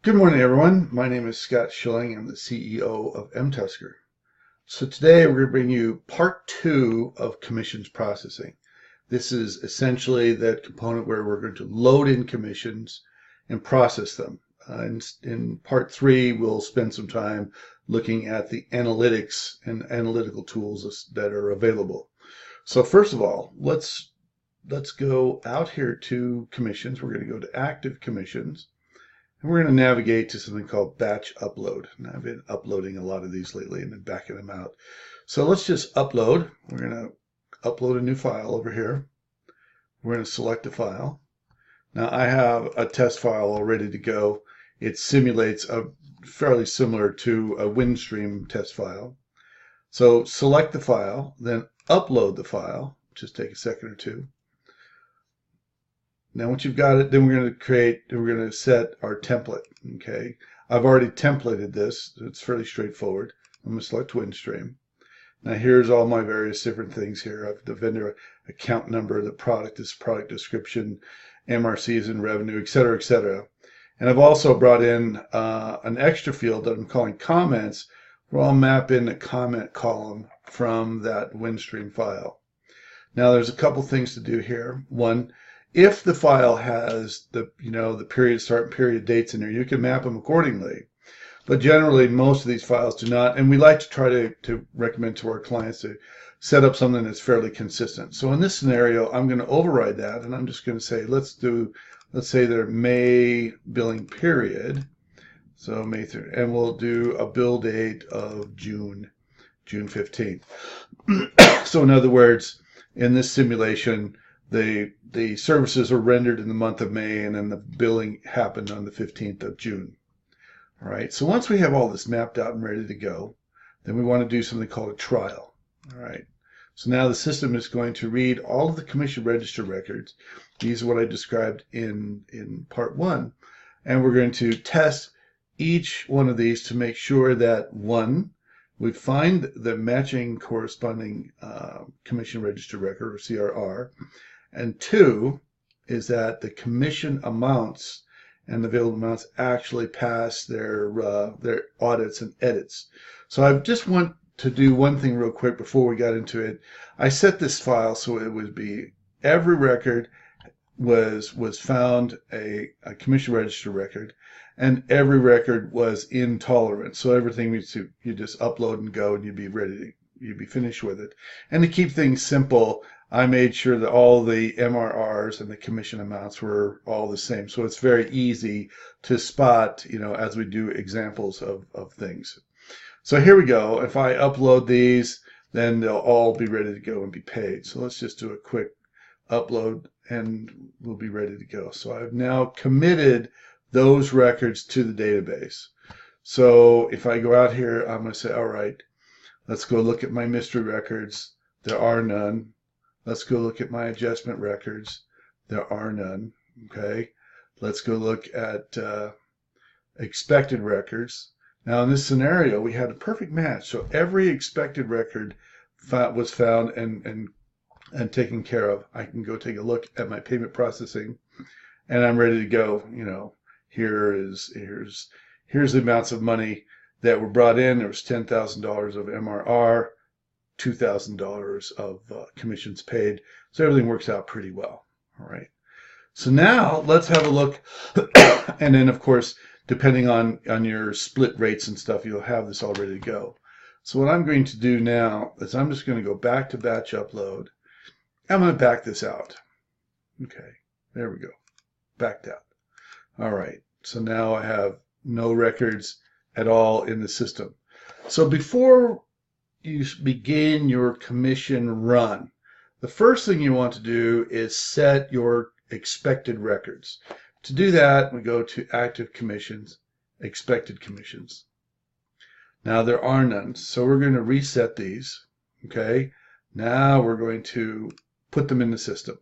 Good morning, everyone. My name is Scott Schilling. I'm the CEO of mTusker. So today we're going to bring you part two of commissions processing. This is essentially that component where we're going to load in commissions and process them. In part three, we'll spend some time looking at the analytics and analytical tools that are available. So first of all, let's go out here to commissions. We're going to go to active commissions. And we're going to navigate to something called batch upload. And I've been uploading a lot of these lately and then backing them out. So let's just upload. We're going to upload a new file over here. We're going to select a file. Now I have a test file all ready to go. It simulates a fairly similar to a WinStream test file. So select the file, then upload the file. Just take a second or two. Now, once you've got it, then we're going to set our template. Okay. I've already templated this. It's fairly straightforward. I'm going to select WinStream. Now, here's all my various different things here. I've the vendor account number, the product is product description, MRC is in revenue, et cetera, et cetera. And I've also brought in an extra field that I'm calling comments, where I'll map in a comment column from that WinStream file. Now, there's a couple things to do here. One, if the file has the period start and period dates in there, you can map them accordingly. But generally, most of these files do not, and we like to try to recommend to our clients to set up something that's fairly consistent. So in this scenario, I'm going to override that, and I'm just going to say, let's say their May billing period. So May 3rd, and we'll do a bill date of June 15th. So in other words, in this simulation, the services are rendered in the month of May, and then the billing happened on the 15th of June. All right, so once we have all this mapped out and ready to go, then we want to do something called a trial. All right, so now the system is going to read all of the commission register records. These are what I described in part one, and we're going to test each one of these to make sure that, one, we find the matching corresponding commission register record, or CRR, and two is that the commission amounts and the available amounts actually pass their audits and edits. So I just want to do one thing real quick before we got into it. I set this file so it would be every record was found a commission register record, and every record was in tolerance. So everything you just upload and go, and you'd be finished with it. And to keep things simple, I made sure that all the MRRs and the commission amounts were all the same. So it's very easy to spot, as we do examples of things. So here we go. If I upload these, then they'll all be ready to go and be paid. So let's just do a quick upload and we'll be ready to go. So I've now committed those records to the database. So if I go out here, I'm going to say, all right, let's go look at my mystery records. There are none. Let's go look at my adjustment records. There are none. Okay. Let's go look at expected records. Now in this scenario, we had a perfect match. So every expected record was found and taken care of. I can go take a look at my payment processing, and I'm ready to go. Here's the amounts of money that were brought in. There was $10,000 of MRR. $2,000 of commissions paid. So everything works out pretty well. All right. So now let's have a look. And then, of course, depending on your split rates and stuff, you'll have this all ready to go. So what I'm going to do now is I'm just going to go back to batch upload. I'm going to back this out. Okay. There we go. Backed out. All right. So now I have no records at all in the system. So before you begin your commission run, the first thing you want to do is set your expected records. To do that, we go to active commissions, expected commissions. Now there are none, so we're going to reset these. Okay, now we're going to put them in the system.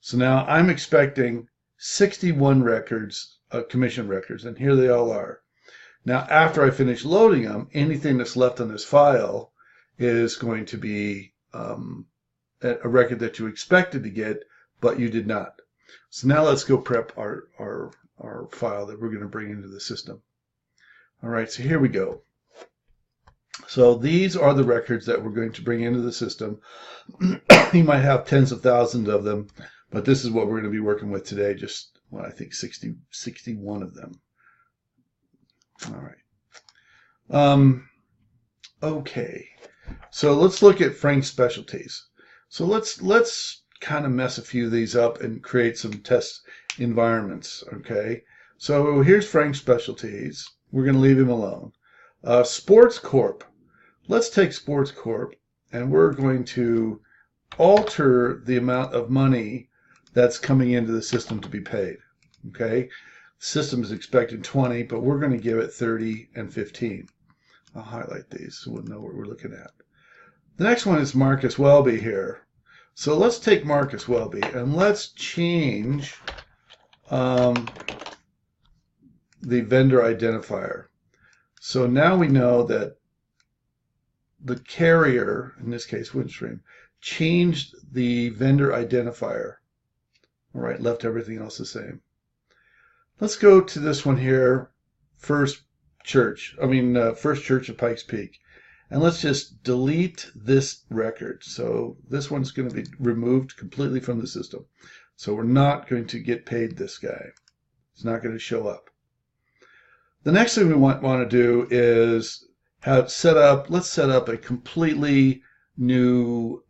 So now I'm expecting 61 records, commission records, and here they all are. Now after I finish loading them, anything that's left on this file is going to be a record that you expected to get, but you did not. So now let's go prep our our file that we're going to bring into the system. All right, so here we go. So these are the records that we're going to bring into the system. You might have tens of thousands of them, but this is what we're going to be working with today. Just, well, I think 61 of them. All right. Okay. So let's look at Frank's specialties. So let's kind of mess a few of these up and create some test environments. Okay. So here's Frank's specialties. We're going to leave him alone. Sports Corp. Let's take Sports Corp and we're going to alter the amount of money that's coming into the system to be paid. Okay. The system is expecting 20, but we're going to give it 30 and 15. I'll highlight these so we'll know what we're looking at. The next one is Marcus Welby here. So let's take Marcus Welby and let's change the vendor identifier. So now we know that the carrier, in this case Windstream, changed the vendor identifier. All right, left everything else the same. Let's go to this one here, First Church of Pikes Peak. And let's just delete this record. So this one's going to be removed completely from the system. So we're not going to get paid this guy. It's not going to show up. The next thing we want to do is let's set up a completely new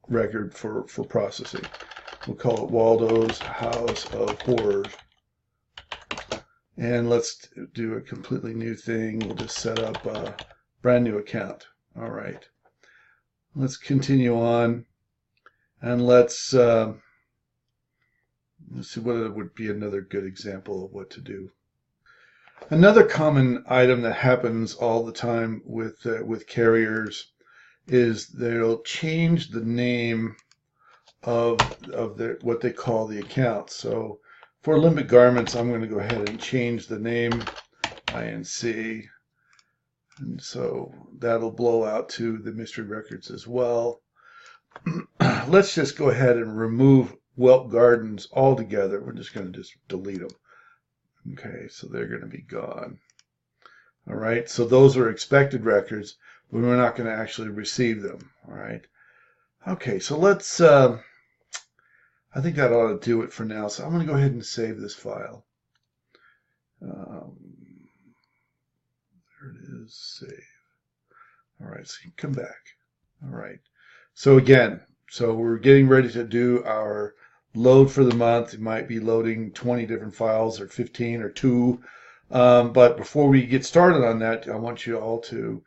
record for processing. We'll call it Waldo's House of Horrors. And let's do a completely new thing. We'll just set up a brand new account. All right. Let's continue on. And let's see what would be another good example of what to do. Another common item that happens all the time with carriers is they'll change the name of what they call the account. So for Olympic Garments, I'm going to go ahead and change the name INC, and so that'll blow out to the mystery records as well. Let's just go ahead and remove Welp Gardens altogether. We're just going to delete them. Okay, so they're going to be gone. All right, so those are expected records, but we're not going to actually receive them. All right. Okay, so let's, I think that ought to do it for now. So I'm going to go ahead and save this file. There it is, save. All right, so you can come back. All right. So again, so we're getting ready to do our load for the month. It might be loading 20 different files or 15 or 2. But before we get started on that, I want you all to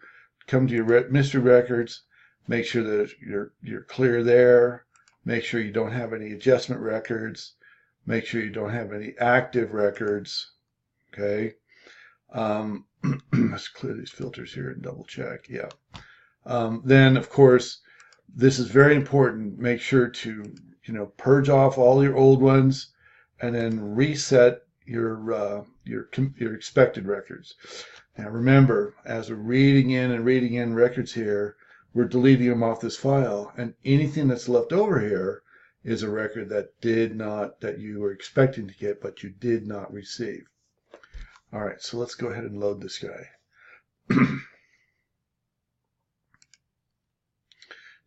come to your mystery records, make sure that you're clear there, make sure you don't have any adjustment records, make sure you don't have any active records. Okay. Let's clear these filters here and double check. Yeah. Then of course, this is very important. Make sure to purge off all your old ones and then reset your expected records. Now remember, as we're reading in records here, we're deleting them off this file, and anything that's left over here is a record that you were expecting to get but you did not receive. All right, so let's go ahead and load this guy.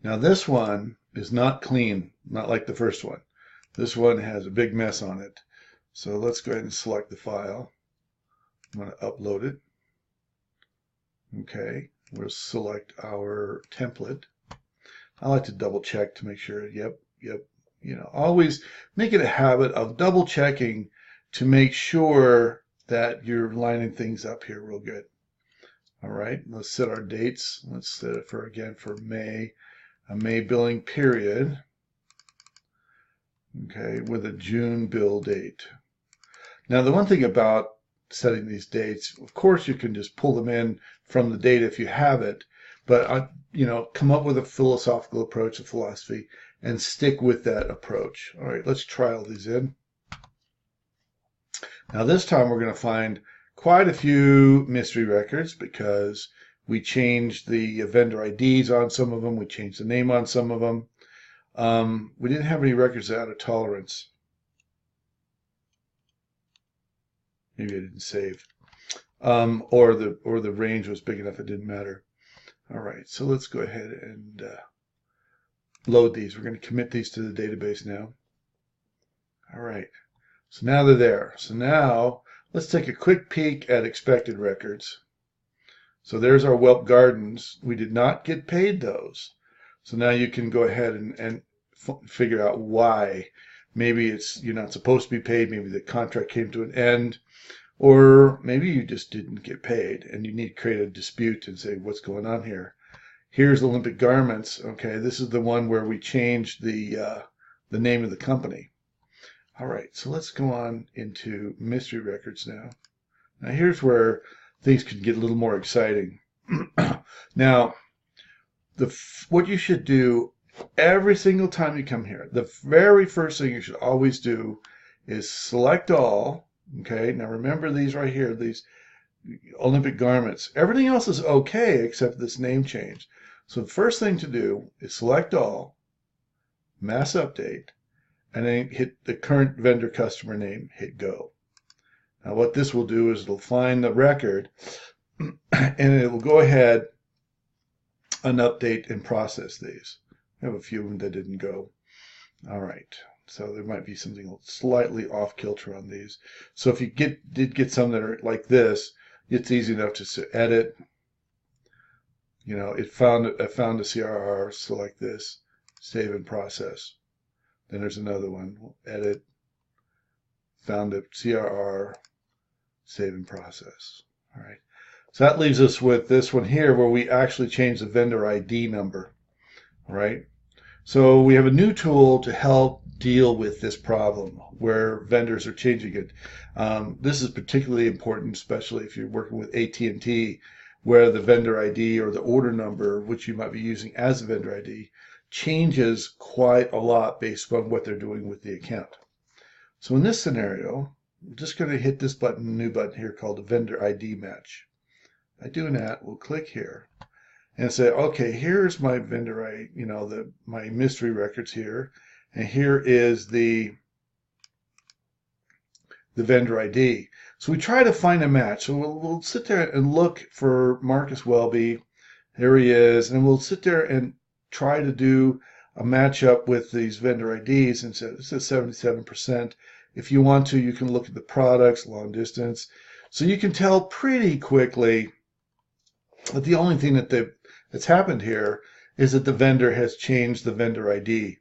Now this one is not clean, not like the first one. This one has a big mess on it. So let's go ahead and select the file. I'm going to upload it. Okay, we'll select our template. I like to double check to make sure, yep. Always make it a habit of double checking to make sure that you're lining things up here real good. All right, let's set our dates. Let's set it for May, a May billing period. Okay, with a June bill date. Now the one thing about setting these dates, of course you can just pull them in from the date if you have it, but come up with a philosophical approach, a philosophy, and stick with that approach. All right, let's try all these in. Now this time we're going to find quite a few mystery records because we changed the vendor IDs on some of them, we changed the name on some of them. We didn't have any records out of tolerance. Maybe I didn't save. Or the range was big enough it didn't matter. All right, so let's go ahead and load these. We're going to commit these to the database now. All right, so now they're there. So now let's take a quick peek at expected records. So there's our Welp Gardens. We did not get paid those. So now you can go ahead and figure out why. Maybe it's you're not supposed to be paid. Maybe the contract came to an end. Or maybe you just didn't get paid and you need to create a dispute and say, what's going on here? Here's Olympic Garments. Okay, this is the one where we changed the name of the company. All right, so let's go on into mystery records now. Now here's where things could get a little more exciting. Now, what you should do every single time you come here, the very first thing you should always do is select all. Okay, now remember these right here, these Olympic Garments. Everything else is okay except this name change. So the first thing to do is select all, mass update, and then hit the current vendor customer name, hit go. Now what this will do is it'll find the record and it will go ahead and update and process these. I have a few of them that didn't go. All right. So there might be something slightly off kilter on these. So if you did get some that are like this, it's easy enough to edit. You know, it found a CRR, select this, save and process. Then there's another one, edit, found a CRR, save and process. All right. So that leaves us with this one here where we actually change the vendor ID number. All right. So we have a new tool to help deal with this problem where vendors are changing it. This is particularly important, especially if you're working with AT&T, where the vendor ID or the order number, which you might be using as a vendor ID, changes quite a lot based on what they're doing with the account. So in this scenario, I'm just going to hit this button, new button here called the vendor ID match. By doing that, we'll click here and say, okay, here's my vendor ID, you know, my mystery records here, and here is the vendor ID. So we try to find a match. So we'll sit there and look for Marcus Welby. There he is, and we'll sit there and try to do a matchup with these vendor IDs and say this is 77%. If you want to, you can look at the products, long distance. So you can tell pretty quickly that the only thing that's happened here is that the vendor has changed the vendor ID.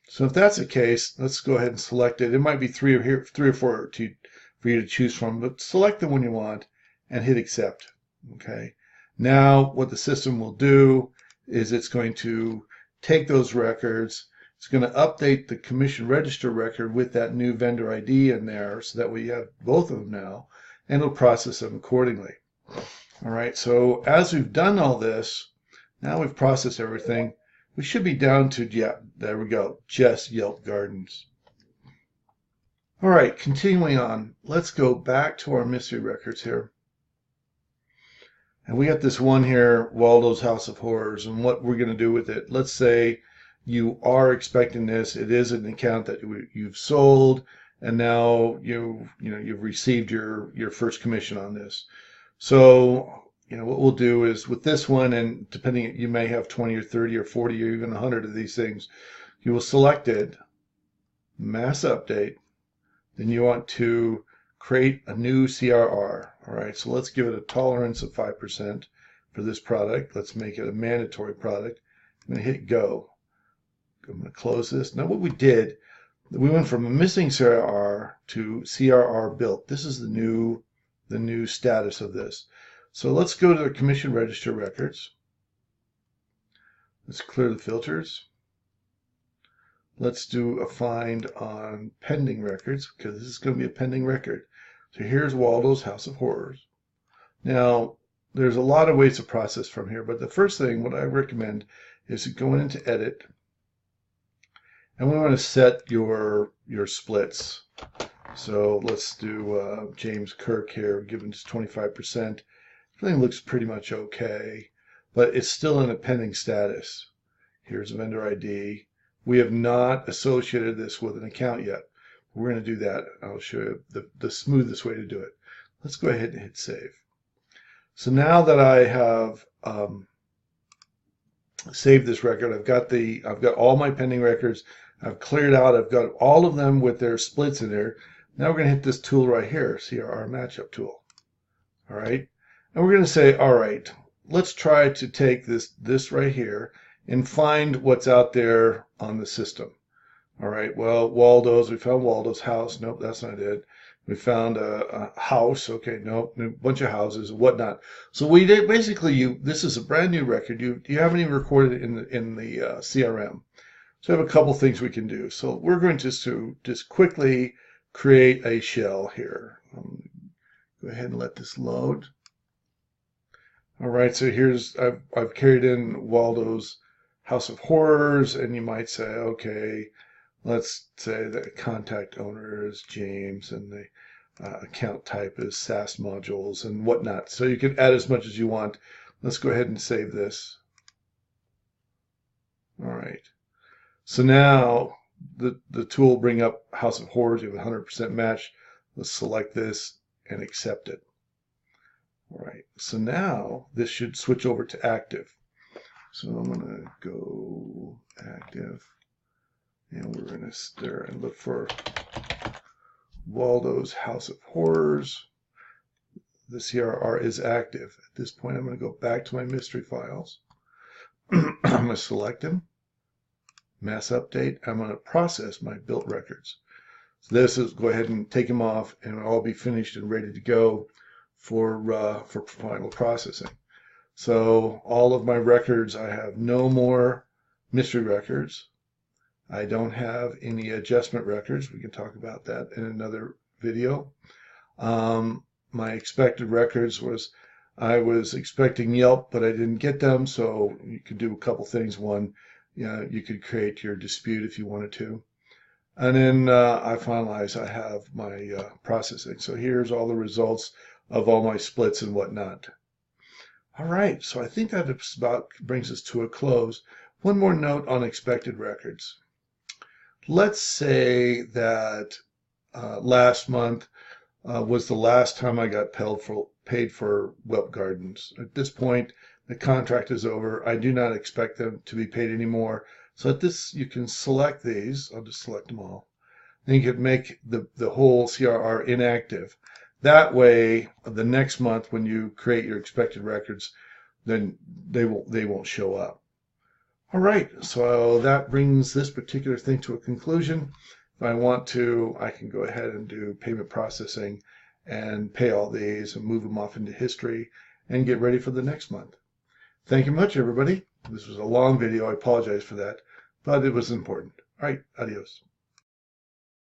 So if that's the case, let's go ahead and select it. It might be three or four for you to choose from, but select the one you want and hit accept. Okay. Now what the system will do is it's going to take those records. It's going to update the commission register record with that new vendor ID in there so that we have both of them now, and it'll process them accordingly. All right, so as we've done all this, now we've processed everything, we should be down to, yeah, there we go, just Yelp Gardens. All right, continuing on, let's go back to our mystery records here. And we got this one here, Waldo's House of Horrors, and what we're going to do with it. Let's say you are expecting this. It is an account that you've sold, and now you've received your first commission on this. So what we'll do is with this one, and depending, you may have 20 or 30 or 40 or even 100 of these things. You will select it, mass update. Then you want to create a new CRR. All right, so let's give it a tolerance of 5% for this product. Let's make it a mandatory product. I'm going to hit go. I'm going to close this. Now what we did, we went from a missing CRR to CRR built. This is the new status of this. So let's go to the commission register records. Let's clear the filters. Let's do a find on pending records because this is going to be a pending record. So here's Waldo's House of Horrors. Now, there's a lot of ways to process from here, but the first thing, what I recommend is going into edit, and we want to set your splits. So let's do James Kirk here, given to 25%. Everything looks pretty much okay, but it's still in a pending status. Here's a vendor ID. We have not associated this with an account yet. We're going to do that. I'll show you the smoothest way to do it. Let's go ahead and hit save. So now that I have saved this record, I've got all my pending records. I've cleared out. I've got all of them with their splits in there. Now we're going to hit this tool right here, CRR matchup tool. All right, and we're going to say, all right, let's try to take this right here and find what's out there on the system. All right, well, Waldo's, we found Waldo's house. Nope, that's not it. We found a house. Okay, nope, a bunch of houses and whatnot. So we did basically, this is a brand new record. You haven't even recorded it in the CRM. So I have a couple things we can do. So we're going to just quickly create a shell here. Go ahead and let this load. All right, so here's I've carried in Waldo's House of Horrors, and you might say, okay, let's say the contact owner is James, and the account type is SaaS modules and whatnot. So you can add as much as you want. Let's go ahead and save this. All right. So now the tool will bring up House of Horrors. You have a 100% match. Let's select this and accept it. All right. So now this should switch over to active. So I'm going to go active. And we're going to stir and look for Waldo's House of Horrors. The CRR is active. At this point, I'm going to go back to my mystery files. I'm going to select them. Mass update. I'm going to process my built records. So this is, go ahead and take them off, and it'll all be finished and ready to go for final processing. So all of my records, I have no more mystery records. I don't have any adjustment records. We can talk about that in another video. My expected records was, I was expecting Yelp, but I didn't get them. So you could do a couple things. One, you could create your dispute if you wanted to. And then I finalized, I have my processing. So here's all the results of all my splits and whatnot. All right, so I think that about brings us to a close. One more note on expected records. Let's say that last month was the last time I got paid for Web Gardens. At this point, the contract is over. I do not expect them to be paid anymore. So at this, you can select these. I'll just select them all. Then you can make the whole CRR inactive. That way, the next month when you create your expected records, then they won't show up. All right, so that brings this particular thing to a conclusion. If I want to, I can go ahead and do payment processing and pay all these and move them off into history and get ready for the next month. Thank you much, everybody. This was a long video. I apologize for that, but it was important. All right, adios.